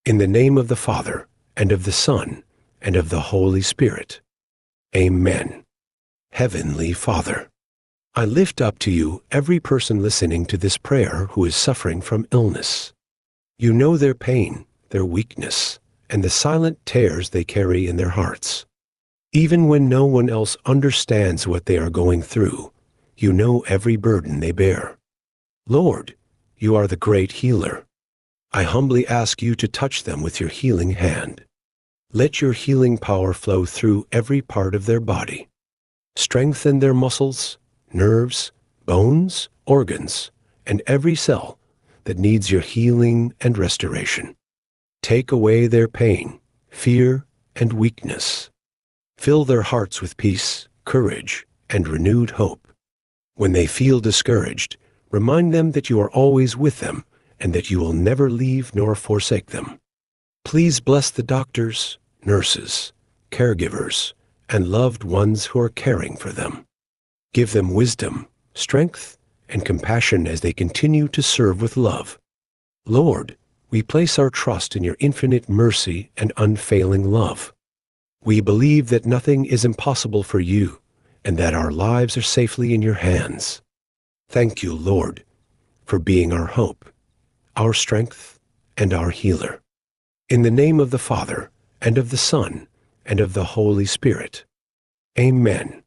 In the name of the Father, and of the Son, and of the Holy Spirit. Amen. Heavenly Father, I lift up to you every person listening to this prayer who is suffering from illness. You know their pain, their weakness, and the silent tears they carry in their hearts. Even when no one else understands what they are going through, you know every burden they bear. Lord, you are the great healer. I humbly ask you to touch them with your healing hand. Let your healing power flow through every part of their body. Strengthen their muscles, nerves, bones, organs, and every cell that needs your healing and restoration. Take away their pain, fear, and weakness. Fill their hearts with peace, courage, and renewed hope. When they feel discouraged, remind them that you are always with them and that you will never leave nor forsake them. Please bless the doctors, nurses, caregivers, and loved ones who are caring for them. Give them wisdom, strength, and compassion as they continue to serve with love. Lord, we place our trust in your infinite mercy and unfailing love. We believe that nothing is impossible for you and that our lives are safely in your hands. Thank you, Lord, for being our hope, our strength, and our healer. In the name of the Father, and of the Son, and of the Holy Spirit. Amen.